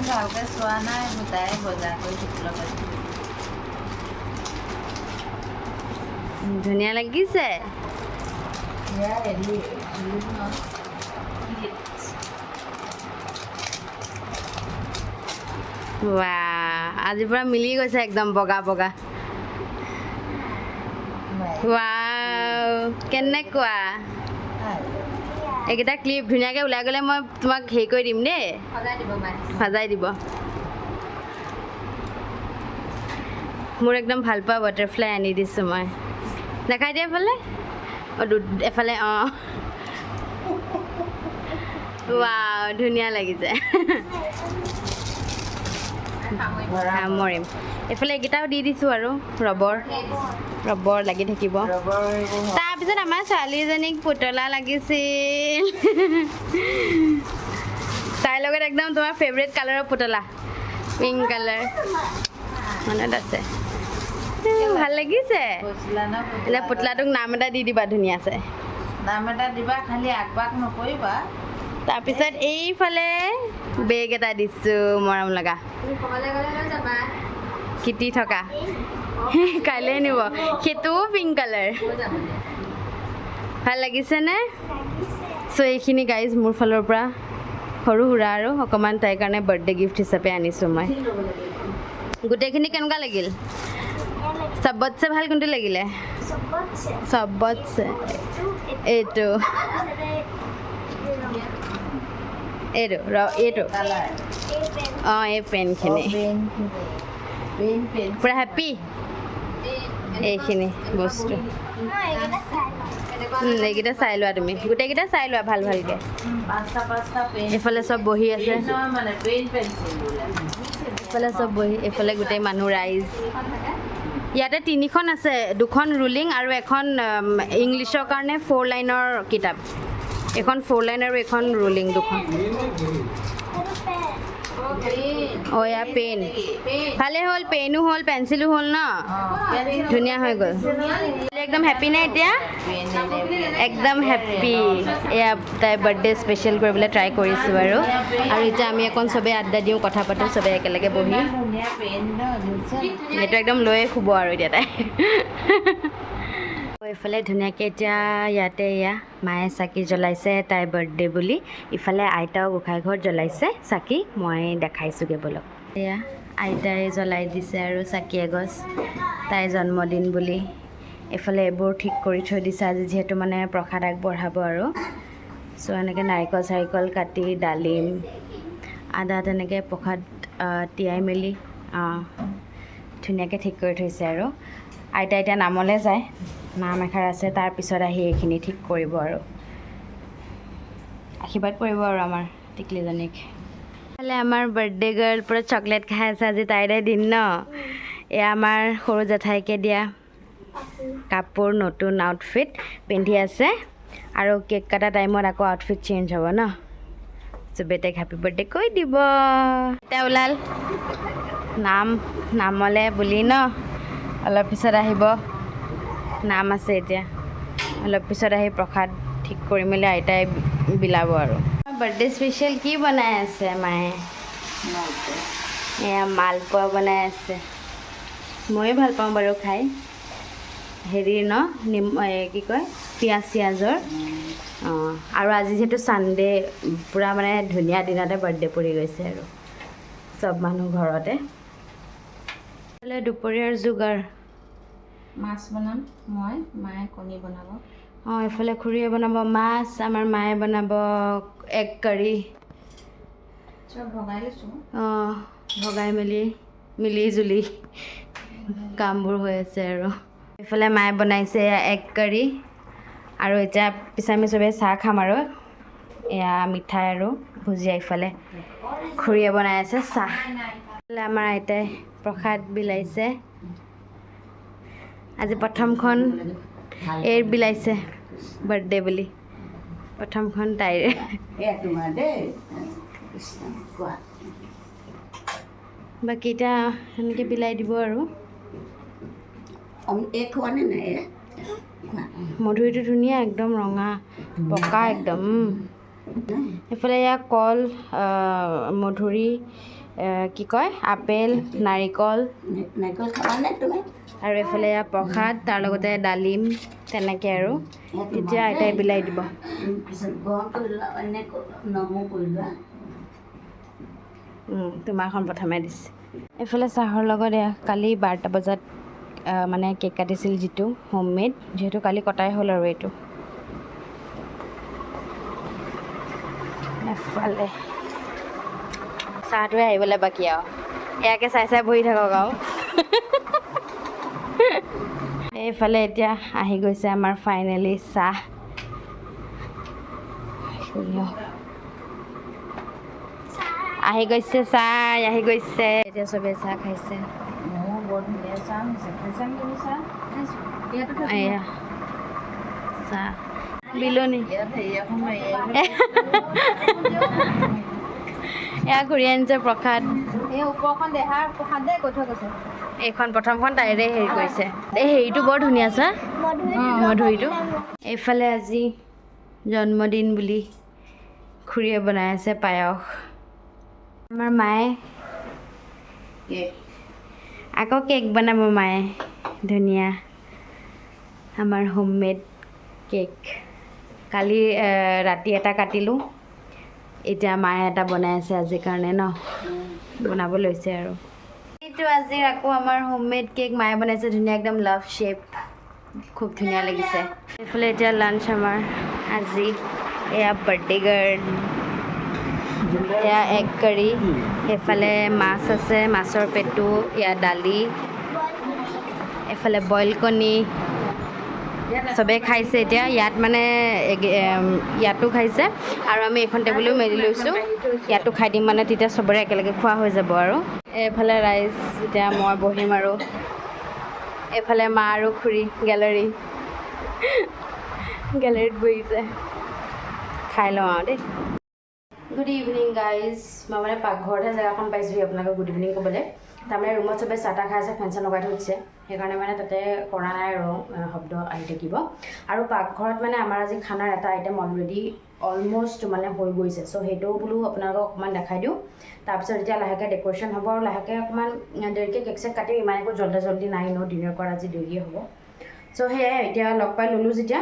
ভালকৈ চোৱা নাই গোটাই বজাৰ কৰি থাকিব পাৰি ধুনীয়া লাগিছে ৱাহ আজিৰ পৰা মিলি গৈছে একদম বগা বগা ৱাও কেনেকুৱা এইকেইটা ক্লিপ ধুনীয়াকৈ ওলাই গ'লে মই তোমাক হেৰি কৰি দিম দেই সজাই দিব মায়ে সজাই দিব মোৰ একদম ভাল পোৱা বাটাৰফ্লাই আনি দিছোঁ মই দেখাই দিয়া এফালে এফালে অঁ ৱাও ধুনীয়া লাগিছে সামৰিম এইফালে এইকেইটাও দি দিছোঁ আৰু ৰবৰ লাগি থাকিব তাৰপিছত আমাৰ ছোৱালীজনীক পুতলা লাগিছিল তাইৰ লগত একদম তোমাৰ ফেভৰেট কালাৰৰ পুতলা পিংক কালাৰ মনত আছে ভাল লাগিছে এতিয়া পুতলাটোক নাম এটা দি দিবা ধুনীয়াছে নাম এটা দিবা খালি আগবাগ নকৰিবা তাৰপিছত এইফালে বেগ এটা দিছোঁ মৰম লগা তুমি ক'বলৈ গ'লে লৈ যাবা কিটি থকা কাইলৈ নিব সেইটোও পিংক কালাৰ ভাল লাগিছেনে চ' এইখিনি গাইজ মোৰ ফালৰ পৰা সৰু সুৰা আৰু অকণমান তাইৰ কাৰণে বাৰ্থডে গিফ্ট হিচাপে আনিছোঁ মই গোটেইখিনি কেনেকুৱা লাগিল চবতছে ভাল কোনটো লাগিলে চবতছে এইটো এইটো অঁ এই পেনখিনি পূৰা হেপ্পী এইখিনি বস্তু এইকেইটা চাই লোৱা তুমি গোটেইকেইটা চাই লোৱা ভাল ভালকৈ এইফালে চব বহি আছে এইফালে চব বহি এইফালে গোটেই মানুহ ৰাইজ ইয়াতে 3খন আছে 2খন ৰুলিং আৰু এখন ইংলিছৰ কাৰণে 4 লাইনৰ কিতাপ এখন 4 লাইন আৰু এখন ৰুলিং 2খন অঁ এয়া পেন ভালে হ'ল পেনো হ'ল পেঞ্চিলো হ'ল ন ধুনীয়া হৈ গ'ল একদম হেপ্পী নে এতিয়া একদম হেপ্পী এয়া তাই বাৰ্থডে স্পেচিয়েল কৰিবলৈ ট্ৰাই কৰিছোঁ আৰু এতিয়া আমি অকণ চবেই আড্ডা দিওঁ কথা পাতোঁ চবেই একেলগে বহি এইটো একদম লৈয়ে শুব আৰু এতিয়া তাই এইফালে ধুনীয়াকৈ এতিয়া ইয়াতে এয়া মায়ে চাকি জ্বলাইছে তাইৰ বাৰ্থডে বুলি ইফালে আইতাও গোঁসাই ঘৰত জ্বলাইছে চাকি মই দেখাইছোঁগৈ বলক এয়া আইতাই জ্বলাই দিছে আৰু চাকি এগছ তাইৰ জন্মদিন বুলি এইফালে এইবোৰ ঠিক কৰি থৈ দিছে আজি যিহেতু মানে প্ৰসাদ আগবঢ়াব আৰু চ' এনেকৈ নাৰিকল চাৰিকল কাটি ডালিম আদা তেনেকৈ প্ৰসাদ তিয়াই মেলি ধুনীয়াকৈ ঠিক কৰি থৈছে আৰু আইতা এতিয়া নামলৈ যায় নাম এষাৰ আছে তাৰপিছত আহি এইখিনি ঠিক কৰিব আৰু আশীৰ্বাদ কৰিব আৰু আমাৰ টিকলিজনীক ইফালে আমাৰ বাৰ্থডে গাৰ্ল পূৰা চকলেট খাই আছে আজি তাইৰে দিন ন এয়া আমাৰ সৰু জেঠাইকে দিয়া কাপোৰ নতুন আউটফিট পিন্ধি আছে আৰু কেক কটা টাইমত আকৌ আউটফিট চেঞ্জ হ'ব ন চবেই তাইক হেপী বাৰ্থডে কৈ দিব এতিয়া ওলাল নামলৈ বুলি ন অলপ পিছত আহিব নাম আছে এতিয়া অলপ পিছত আহি প্ৰসাদ ঠিক কৰি মেলি আইতাই বিলাব আৰু বাৰ্থডে স্পেচিয়েল কি বনাই আছে মায়ে এয়া মালপোৱা বনাই আছে ময়ো ভাল পাওঁ বাৰু খাই হেৰি ন কি কয় পিঁয়াজ চিয়াজৰ অঁ আৰু আজি যিহেতু ছানডে পূৰা মানে ধুনীয়া দিনতে বাৰ্থডে পৰি গৈছে আৰু চব মানুহ ঘৰতে দুপৰীয়াৰ যোগাৰ মাছ বনাম মই মায়ে কণী বনাব অঁ এইফালে খুৰীয়ে বনাব মাছ আমাৰ মায়ে বনাব এগ কাৰী চব ভগাই লৈছোঁ অঁ ভগাই মেলি মিলি জুলি কামবোৰ হৈ আছে আৰু এইফালে মায়ে বনাইছে এগ কাৰী আৰু এতিয়া পিছে আমি চবেই চাহ খাম আৰু এয়া মিঠাই আৰু ভুজিয়া ইফালে খুৰীয়ে বনাই আছে চাহ এইফালে আমাৰ আইতাই প্ৰসাদ বিলাইছে আজি প্ৰথমখন এৰ বিলাইছে বাৰ্থডে বুলি প্ৰথমখন তাইৰে বাকী এতিয়া সেনেকৈ বিলাই দিব আৰু মধুৰিটো ধুনীয়া একদম ৰঙা পকা একদম এইফালে এয়া কল মধুৰি কি কয় আপেল নাৰিকল নাৰিকল খাবানে তুমি আৰু এইফালে এয়া প্ৰসাদ তাৰ লগতে ডালিম তেনেকৈ আৰু এতিয়া আইতাই বিলাই দিব পিছত গৰম কৰি লোৱা অন্য নমো কৰি লোৱা তোমাৰখন প্ৰথমে দিছে এইফালে চাহৰ লগত এয়া কালি 12টা বজাত মানে কেক কাটিছিল যিটো হোমমেড যিহেতু কালি কটাই হ'ল আৰু এইটো এফালে চাহটোৱে আহিবলৈ বাকী আৰু ইয়াকে চাই চাই বহি থাকক আৰু এইফালে এতিয়া আহি গৈছে আমাৰ ফাইনেলি চাহ আহি গৈছে চাহ আহি গৈছে এতিয়া চবেই চাহ খাইছে মোৰ বৰ ধুনীয়া চাহ হৈছে খাইছা তুমি চাহ এয়া চাহ বিলনি ইয়াত হেৰি এখন এয়া ঘূৰি আনিছে প্ৰসাদ এই ওপৰখন দেহাৰ প্ৰসাদ দে কৈ থৈ গৈছে এইখন প্ৰথমখন তাইৰে হেৰি কৰিছে এই হেৰিটো বৰ ধুনীয়া চা মধুৰিটো এইফালে আজি জন্মদিন বুলি খুৰীয়ে বনাই আছে পায়স আমাৰ মায়ে আকৌ কেক বনাব মায়ে ধুনীয়া আমাৰ হোমমেড কেক কালি ৰাতি এটা কাটিলোঁ এতিয়া মায়ে এটা বনাই আছে আজিৰ কাৰণে ন বনাব লৈছে আৰু এইটো আজি আকৌ আমাৰ হোমমেড কেক মায়ে বনাইছে ধুনীয়া একদম লাভ শ্বেপ খুব ধুনীয়া লাগিছে এইফালে এতিয়া লাঞ্চ আমাৰ আজি এয়া বাৰ্থডে গাৰ্ল এয়া এগ কাৰী এইফালে মাছ আছে মাছৰ পেটু এয়া দালি এইফালে বইল কণী চবেই খাইছে এতিয়া ইয়াত মানে ইয়াতো খাইছে আৰু আমি এইখন টেবুলো মেলি লৈছোঁ ইয়াতো খাই দিম মানে তেতিয়া চবৰে একেলগে খোৱা হৈ যাব আৰু এইফালে ৰাইজ এতিয়া মই বহিম আৰু এইফালে মা আৰু খুৰী গেলেৰীত বহিছে খাই লওঁ আৰু দেই গুড ইভিনিং গাইজ মই মানে পাকঘৰতহে জেগাখন পাইছোঁহি আপোনালোকক গুড ইভিনিং ক'বলৈ তাৰমানে ৰুমত চবেই চাহ তাহ খাই আছে ফেন চেন লগাই থৈ দিছে সেইকাৰণে মানে তাতে কৰা নাই আৰু শব্দ আহি থাকিব আৰু পাকঘৰত মানে আমাৰ আজি খানাৰ এটা আইটেম অলৰেডি অলমষ্ট মানে হৈ গৈছে চ' সেইটোও বোলো আপোনালোকক অকণমান দেখাই দিওঁ তাৰপিছত এতিয়া লাহেকৈ ডেক'ৰেশ্যন হ'ব আৰু লাহেকৈ অকণমান দেৰিকৈ কেক চেক কাটিম ইমান একো জল্দি নাই ন ডিনাৰ কৰা আজি দেৰিয়ে হ'ব চ' সেয়াই এতিয়া লগ পাই ল'লোঁ যেতিয়া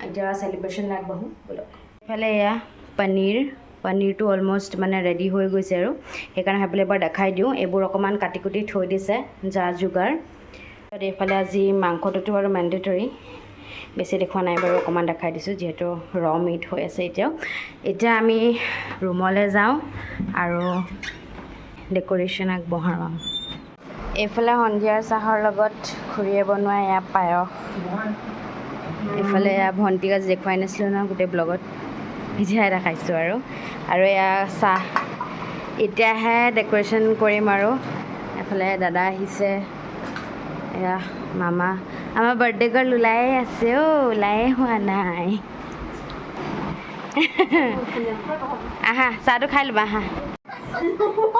এতিয়া চেলিব্ৰেশ্যন আগবাঢ়োঁ ব'লক এইফালে এয়া পনীৰটো অলমষ্ট মানে ৰেডি হৈ গৈছে আৰু সেইকাৰণে সেইফালে এবাৰ দেখাই দিওঁ এইবোৰ অকণমান কাটি কুটি থৈ দিছে যা যোগাৰ এইফালে আজি মাংসটোতো আৰু মেণ্ডেটৰী বেছি দেখুওৱা নাই বাৰু অকণমান দেখাই দিছোঁ যিহেতু মিট হৈ আছে এতিয়া আমি ৰুমলৈ যাওঁ আৰু ডেক'ৰেশ্যন আগবঢ়াওঁ এইফালে সন্ধিয়াৰ চাহৰ লগত খুৰীয়ে বনোৱা এয়া পায়স এইফালে এয়া ভণ্টিক আজি দেখুৱাই নাছিলোঁ ন গোটেই ব্লগত এতিয়াহে দেখাইছোঁ আৰু এয়া চাহ এতিয়াহে ডেক'ৰেশ্যন কৰিম আৰু এফালে দাদা আহিছে এয়া মামা আমাৰ বাৰ্থডে গাৰ্ল ওলাই আছে ওলাই হোৱা নাই আহা চাহটো খাই ল'বা আহা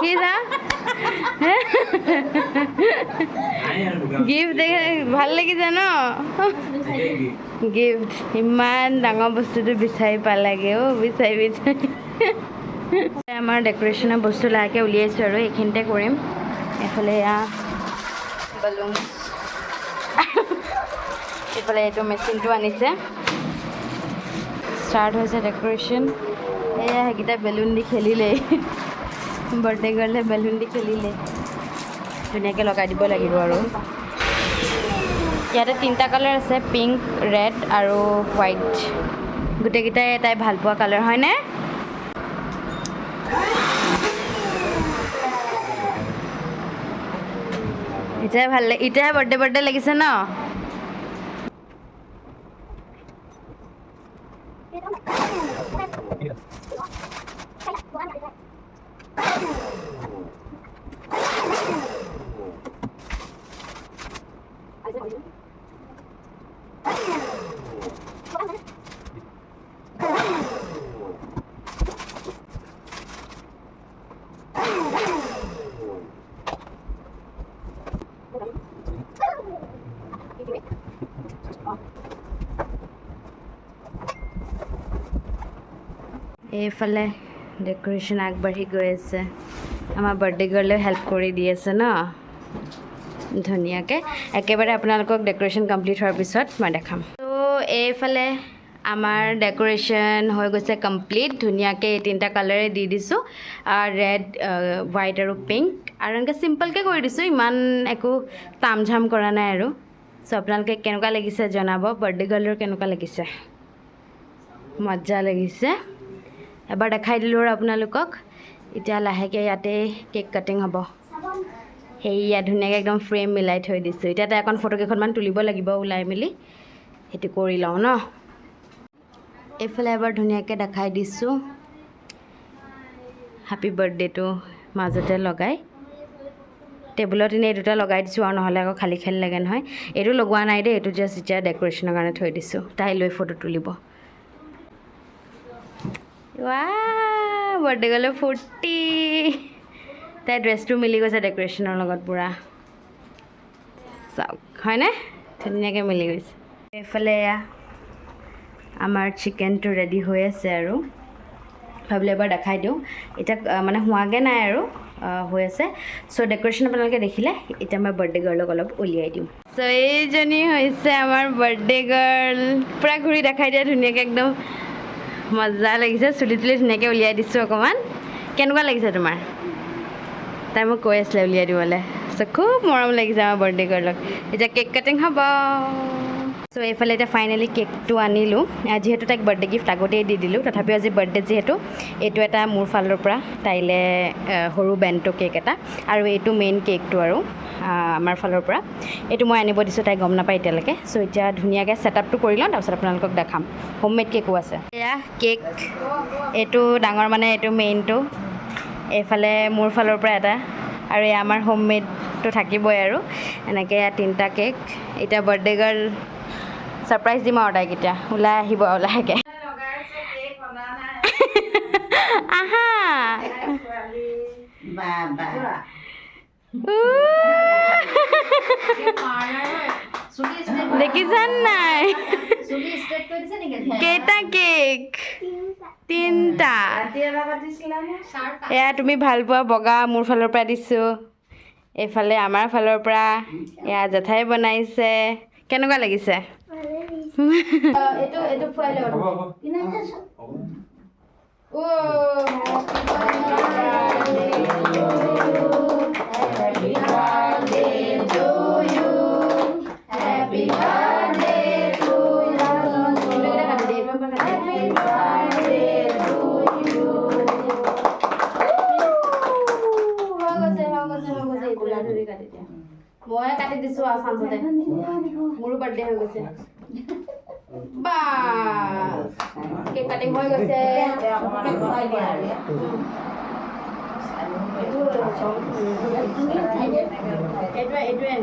কি যা গিফ্ট দেখে ভাল লাগিছে ন গিফ্ট ইমান ডাঙৰ বস্তুটো বিচাৰি পালাগে বিচাৰি আমাৰ ডেক'ৰেশ্যনৰ বস্তু লাহেকৈ উলিয়াইছোঁ আৰু এইখিনিতে কৰিম এইফালে এয়া বেলুন এইফালে এইটো মেচিনটো আনিছে ষ্টাৰ্ট হৈছে ডেক'ৰেশ্যন এয়া সেইকেইটা বেলুন দি খেলিলেই বাৰ্থডে গাৰ্লে বেলুন দি খেলিলে ধুনীয়াকৈ লগাই দিব লাগিব আৰু ইয়াতে 3টা কালাৰ আছে পিংক ৰেড আৰু হোৱাইট গোটেইকেইটাই তাই ভাল পোৱা কালাৰ হয়নে এতিয়াহে ভাল লাগে এতিয়াহে বাৰ্থডে লাগিছে ন এইফালে ডেকোৰেশ্যন আগবাঢ়ি গৈ আছে আমাৰ বাৰ্থডে গাৰ্লেও হেল্প কৰি দি আছে ন ধুনীয়াকৈ একেবাৰে আপোনালোকক ডেকোৰেশ্যন কমপ্লিট হোৱাৰ পিছত মই দেখাম তো এইফালে আমাৰ ডেকোৰেশ্যন হৈ গৈছে কমপ্লিট ধুনীয়াকৈ এই তিনিটা কালাৰে দি দিছোঁ ৰেড হোৱাইট আৰু পিংক আৰু এনেকৈ চিম্পলকৈ কৰি দিছোঁ ইমান একো তামঝাম কৰা নাই আৰু চ' আপোনালোকে কেনেকুৱা লাগিছে জনাব বাৰ্থডে গাৰ্লৰ কেনেকুৱা লাগিছে মজা লাগিছে এবাৰ দেখাই দিলোঁ আৰু আপোনালোকক এতিয়া লাহেকৈ ইয়াতে কেক কাটিং হ'ব সেয়া ধুনীয়াকৈ একদম ফ্ৰেম মিলাই থৈ দিছোঁ এতিয়া তাই এখন ফটো কেইখনমান তুলিব লাগিব ওলাই মেলি সেইটো কৰি লওঁ ন এইফালে এবাৰ ধুনীয়াকৈ দেখাই দিছোঁ হেপী বাৰ্থডেটো মাজতে লগাই টেবুলত এনেই এই দুটা লগাই দিছোঁ আৰু নহ'লে আকৌ খালী খালী লাগে নহয় এইটো লগোৱা নাই দেই এইটো জাষ্ট এতিয়া ডেকোৰেশ্যনৰ কাৰণে থৈ দিছোঁ তাই লৈ ফটো তুলিব বাৰ্থডে গ'লে ফূৰ্তি তাই ড্ৰেছটো মিলি গৈছে ডেকোৰেশ্যনৰ লগত পূৰা চাওক হয়নে ধুনীয়াকৈ মিলি গৈছে এইফালে এয়া আমাৰ চিকেনটো ৰেডি হৈ আছে আৰু ভাবিলে এবাৰ দেখাই দিওঁ এতিয়া মানে হোৱাগৈ নাই আৰু হৈ আছে চ' ডেকোৰেশ্যন আপোনালোকে দেখিলে এতিয়া মই বাৰ্থডে গাৰ্লক অলপ উলিয়াই দিওঁ চ' এইজনী হৈছে আমাৰ বাৰ্থডে গাৰ্ল পূৰা ঘূৰি দেখাই দিয়া ধুনীয়াকৈ একদম মজা লাগিছে চুলি তুলি ধুনীয়াকৈ উলিয়াই দিছোঁ অকণমান কেনেকুৱা লাগিছে তোমাৰ তাই মোক কৈ আছিলে উলিয়াই দিবলৈ চ' খুব মৰম লাগিছে আমাৰ বাৰ্থডে গাৰ্লক এতিয়া কেক কাটিং হ'ব চ' এইফালে এতিয়া ফাইনেলি কেকটো আনিলোঁ যিহেতু তাইক বাৰ্থডে গিফ্ট আগতেই দি দিলোঁ তথাপিও আজি বাৰ্থডে যিহেতু এইটো এটা মোৰ ফালৰ পৰা তাইলৈ সৰু বেণ্টো কেক এটা আৰু এইটো মেইন কেকটো আৰু আমাৰ ফালৰ পৰা এইটো মই আনিব দিছোঁ তাই গম নাপায় এতিয়ালৈকে চ' এতিয়া ধুনীয়াকৈ ছেটআপটো কৰি লওঁ তাৰপিছত আপোনালোকক দেখাম হোমমেড কেকো আছে এয়া কেক এইটো ডাঙৰ মানে এইটো মেইনটো এইফালে মোৰ ফালৰ পৰা এটা আৰু এই আমাৰ হোমমেডটো থাকিবই আৰু এনেকৈ তিনিটা কেক এতিয়া বাৰ্থডে গাৰ্ল ছাৰপ্ৰাইজ দিম আৰু তাইক এতিয়া ওলাই আহিব আৰু লাহেকৈ আহা দেখিছান নাই কেইটা কেক তিনিটা এয়া তুমি ভাল পোৱা বগা মোৰ ফালৰ পৰা দিছোঁ এইফালে আমাৰ ফালৰ পৰা এয়া জেঠাই বনাইছে কেনেকুৱা লাগিছে এইটো খুৱাই মই কাটি দিছোঁ আৰু চাঞ্চতে মোৰো বাৰ্থডে হৈ গৈছে বা কেক কাটিং হৈ গৈছে এইটোৱে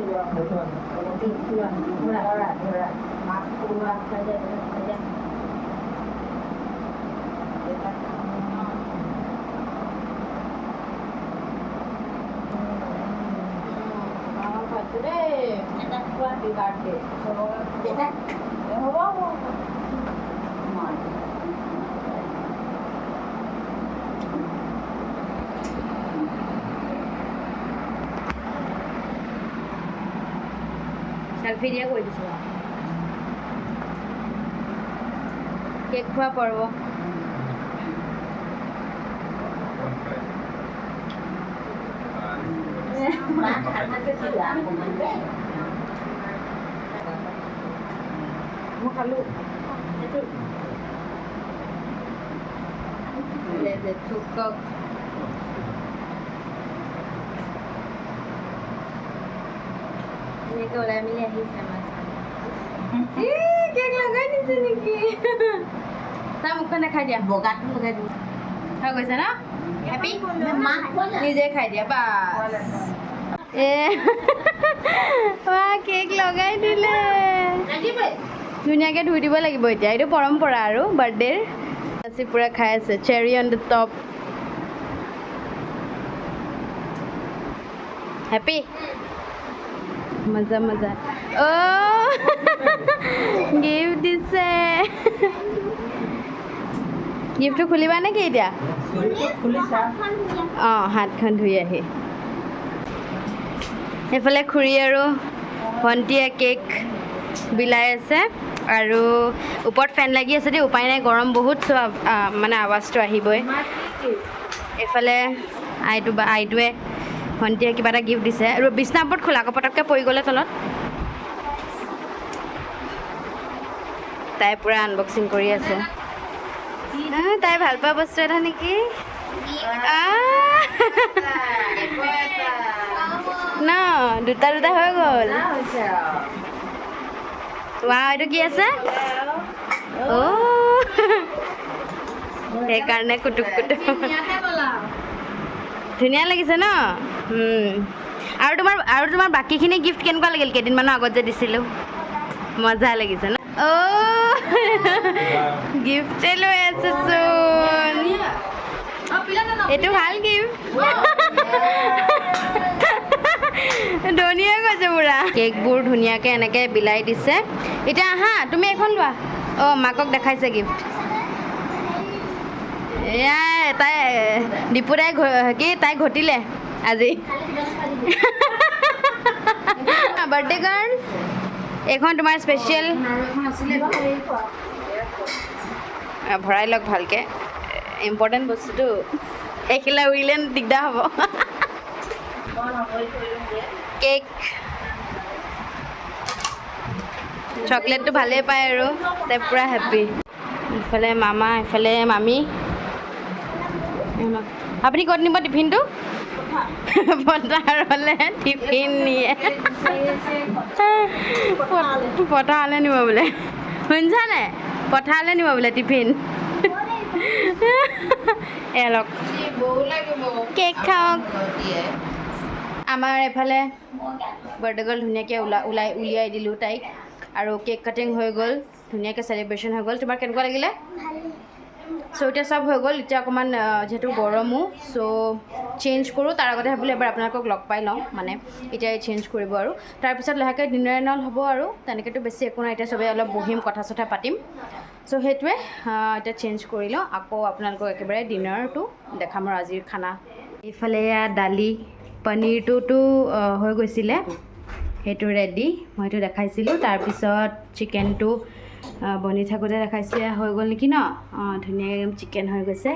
সেলফি দিয়া কৰি দিছোঁ কেক খোৱা পৰ্ব মই খালোঁ থুকক এনেকৈ ওলাই মেলি আহিছে মাছ কেক লগাই দিছে নেকি তাৰ মুখখন দেখাই দিয়া বগাটো লগাই দিওঁ হৈ গৈছে ন হেপী নিজে খাই দিয়া বাছ কেক লগাই দিলে ধুনীয়াকৈ ধুই দিব লাগিব এতিয়া এইটো পৰম্পৰা আৰু বাৰ্থডেৰ আজি পূৰা খাই আছে চেৰি অন দ্য টপ হেপী মজা মজা গিফ্ট দিছে গিফ্টটো খুলিবা নেকি এতিয়া খুলিছা অঁ হাতখন ধুই আহি সেইফালে খুৰী আৰু ভণ্টিয়ে কেক বিলাই আছে আৰু ওপৰত ফেন লাগি আছে দেই উপায় নাই গৰম বহুত চ' মানে আৱাজটো আহিবই এইফালে আইটোৱে ভণ্টিয়ে কিবা এটা গিফ্ট দিছে আৰু বিছনা ওপৰত খোলা আকৌ পটককৈ পৰি গ'লে তলত তাই পূৰা আনবক্সিং কৰি আছে তাই ভাল পোৱা বস্তু এটা নেকি ন দুটা হৈ গ'ল ৱাও এইটো কি আছে সেইকাৰণে কুটুক ধুনীয়া লাগিছে ন আৰু তোমাৰ বাকীখিনি গিফ্ট কেনেকুৱা লাগিল কেইদিনমানৰ আগত যে দিছিলোঁ মজা লাগিছে ন গিফ্টে লৈ আছে চোন এইটো ভাল গিফ্ট ধুনীয়া কৈছে পুৰা কেকবোৰ ধুনীয়াকৈ এনেকৈ বিলাই দিছে এতিয়া আহা তুমি এখন লোৱা অঁ মাকক দেখাইছে গিফ্ট এয়া তাই দীপু তাই ঘটিলে আজি বাৰ্থডে গাৰ্ল এইখন তোমাৰ স্পেচিয়েল ভৰাই লওক ভালকৈ ইম্পৰ্টেণ্ট বস্তুটো এখিলা উৰিলে দিগদাৰ হ'ব কেক চকলেটটো ভালেই পায় আৰু তাই পূৰা হেপ্পী ইফালে মামা ইফালে মামী আপুনি ক'ত নিব টিফিনটো পথাৰলৈ টিফিন নিয়ে পথাৰলৈ নিব বোলে শুনিছা নাই পথাৰলৈ নিব বোলে টিফিন এলক কেক খাওক আমাৰ এফালে বাৰ্থডে গাৰ্ল ধুনীয়াকৈ উলিয়াই দিলোঁ তাইক আৰু কেক কাটিং হৈ গ'ল ধুনীয়াকৈ চেলিব্ৰেশ্যন হৈ গ'ল তোমাৰ কেনেকুৱা লাগিলে চ' এতিয়া চব হৈ গ'ল এতিয়া অকণমান যিহেতু গৰমো চ' চেঞ্জ কৰোঁ তাৰ আগতে ভাবিলোঁ এবাৰ আপোনালোকক লগ পাই লওঁ মানে এতিয়া চেঞ্জ কৰিব আৰু তাৰপিছত লাহেকৈ ডিনাৰ এন অল হ'ব আৰু তেনেকৈতো বেছি একো নাই এতিয়া চবেই অলপ বহিম কথা চথা পাতিম চ' সেইটোৱে এতিয়া চেঞ্জ কৰি লওঁ আকৌ আপোনালোকক একেবাৰে ডিনাৰটো দেখাম আৰু আজিৰ খানা এইফালে এয়া দালি পনীৰটোতো হৈ গৈছিলে সেইটো ৰেডি মই সেইটো দেখাইছিলোঁ তাৰপিছত চিকেনটো বনি থাকোঁতে দেখাইছিলে হৈ গ'ল নেকি ন অঁ ধুনীয়াকৈ চিকেন হৈ গৈছে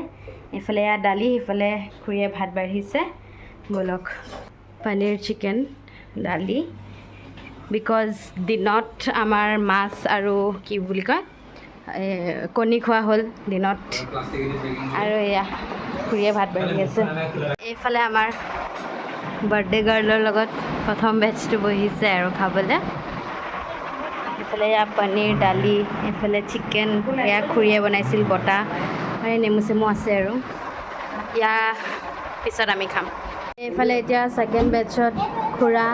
এইফালে এয়া দালি সেইফালে খুৰীয়ে ভাত বাঢ়িছে ব'লক পনীৰ চিকেন দালি বিকজ দিনত আমাৰ মাছ আৰু কি বুলি কয় কণী খোৱা হ'ল দিনত আৰু এয়া খুৰীয়ে ভাত বাঢ়ি আছে এইফালে আমাৰ বাৰ্থডে গাৰ্লৰ লগত প্ৰথম বেটছটো বহিছে আৰু খাবলৈ এইফালে এয়া পনীৰ দালি এইফালে চিকেন এয়া খুৰীয়ে বনাইছিল বটা আৰু নেমু চেমু আছে আৰু ইয়াৰ পিছত আমি খাম এইফালে এতিয়া ছেকেণ্ড বেটছত খুৰা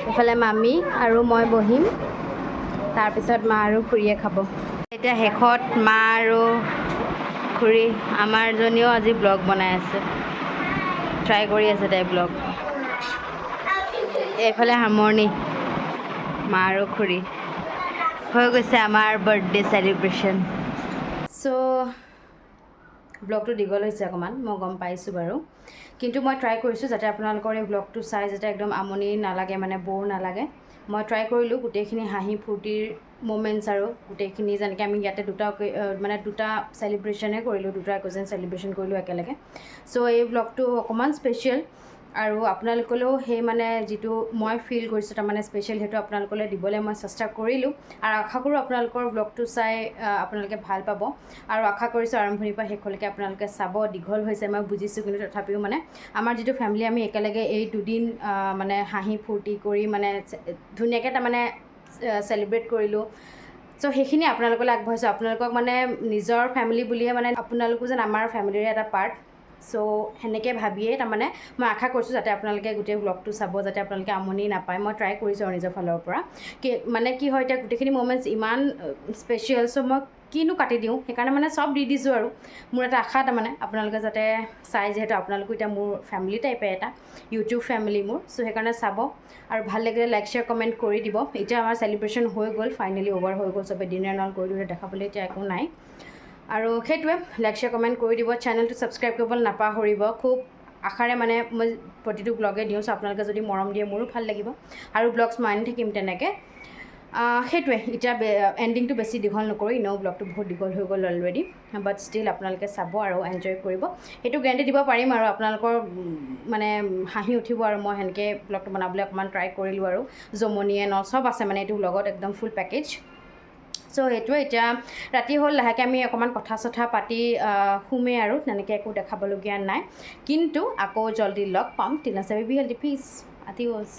এইফালে মামী আৰু মই বহিম তাৰপিছত মা আৰু খুৰীয়ে খাব এতিয়া শেষত মা আৰু খুৰী আমাৰজনীও আজি ব্লগ বনাই আছে ট্ৰাই কৰি আছে তাই ব্লগ এইফালে সামৰণি মা আৰু খুৰী হৈ গৈছে আমাৰ বাৰ্থডে চেলিব্ৰেশ্যন চ' ব্লগটো দীঘল হৈছে অকণমান মই গম পাইছোঁ বাৰু কিন্তু মই ট্ৰাই কৰিছোঁ যাতে আপোনালোকৰ এই ব্লগটো চাই যাতে একদম আমনি নালাগে মানে ব'ৰ নালাগে মই ট্ৰাই কৰিলোঁ গোটেইখিনি হাঁহি ফূৰ্তিৰ মুমেণ্টছ আৰু গোটেইখিনি যেনেকৈ আমি ইয়াতে দুটা চেলিব্ৰেশ্যনে কৰিলোঁ দুটা অকেজন চেলিব্ৰেশ্যন কৰিলোঁ একেলগে চ' এই ব্লগটো অকণমান স্পেচিয়েল আৰু আপোনালোকলৈও সেই মানে যিটো মই ফিল কৰিছোঁ তাৰমানে স্পেচিয়েল সেইটো আপোনালোকলৈ দিবলৈ মই চেষ্টা কৰিলোঁ আৰু আশা কৰোঁ আপোনালোকৰ ব্লগটো চাই আপোনালোকে ভাল পাব আৰু আশা কৰিছোঁ আৰম্ভণিৰ পৰা শেষলৈকে আপোনালোকে চাব দীঘল হৈছে মই বুজিছোঁ কিন্তু তথাপিও মানে আমাৰ যিটো ফেমিলি আমি একেলগে এই দুদিন মানে হাঁহি ফূৰ্তি কৰি মানে ধুনীয়াকৈ তাৰমানে চেলিব্ৰেট কৰিলোঁ চ' সেইখিনি আপোনালোকলৈ আগবঢ়াইছোঁ আপোনালোকক মানে নিজৰ ফেমিলি বুলিয়ে মানে আপোনালোকো যেন আমাৰ ফেমিলিৰে এটা পাৰ্ট চ' সেনেকৈ ভাবিয়ে তাৰমানে মই আশা কৰিছোঁ যাতে আপোনালোকে গোটেই ব্লগটো চাব যাতে আপোনালোকে আমনি নাপায় মই ট্ৰাই কৰিছোঁ আৰু নিজৰ ফালৰ পৰা মানে কি হয় এতিয়া গোটেইখিনি মমেণ্টছ ইমান স্পেচিয়েল চ' মই কিনো কাটি দিওঁ সেইকাৰণে মানে চব দি দিছোঁ আৰু মোৰ এটা আশা তাৰমানে আপোনালোকে যাতে চাই যিহেতু আপোনালোকো এতিয়া মোৰ ফেমিলি টাইপে এটা ইউটিউব ফেমিলি মোৰ চ' সেইকাৰণে চাব আৰু ভাল লাগিলে লাইক শ্বেয়াৰ কমেণ্ট কৰি দিব এতিয়া আমাৰ চেলিব্ৰেশ্যন হৈ গ'ল ফাইনেলি অভাৰ হৈ গ'ল চবে ডিনাৰ নল কৰি দিলে দেখাবলৈ এতিয়া একো নাই আৰু সেইটোৱে লাইক শ্বেয়াৰ কমেণ্ট কৰি দিব চেনেলটো ছাবস্ক্ৰাইব কৰিবলৈ নাপাহৰিব খুব আশাৰে মানে মই প্ৰতিটো ব্লগে দিওঁ চ' আপোনালোকে যদি মৰম দিয়ে মোৰো ভাল লাগিব আৰু ব্লগছ মই আনি থাকিম তেনেকৈ সেইটোৱে এতিয়া এণ্ডিংটো বেছি দীঘল নকৰি এনেও ব্লগটো বহুত দীঘল হৈ গ'ল অলৰেডি বাট ষ্টিল আপোনালোকে চাব আৰু এনজয় কৰিব সেইটো গেৰাণ্টি দিব পাৰিম আৰু আপোনালোকৰ মানে হাঁহি উঠিব আৰু মই সেনেকৈ ব্লগটো বনাবলৈ অকণমান ট্ৰাই কৰিলোঁ আৰু জমনিয়ে ন চব আছে মানে এইটো ব্লগত একদম ফুল পেকেজ চ' সেইটোৱে এতিয়া ৰাতি হ'ল লাহেকৈ আমি অকণমান কথা চথা পাতি শুমেই আৰু তেনেকৈ একো দেখাবলগীয়া নাই কিন্তু আকৌ জল্দি লগ পাম তিল আছে বি হেল্ডি পিচ আদিঅ'ছ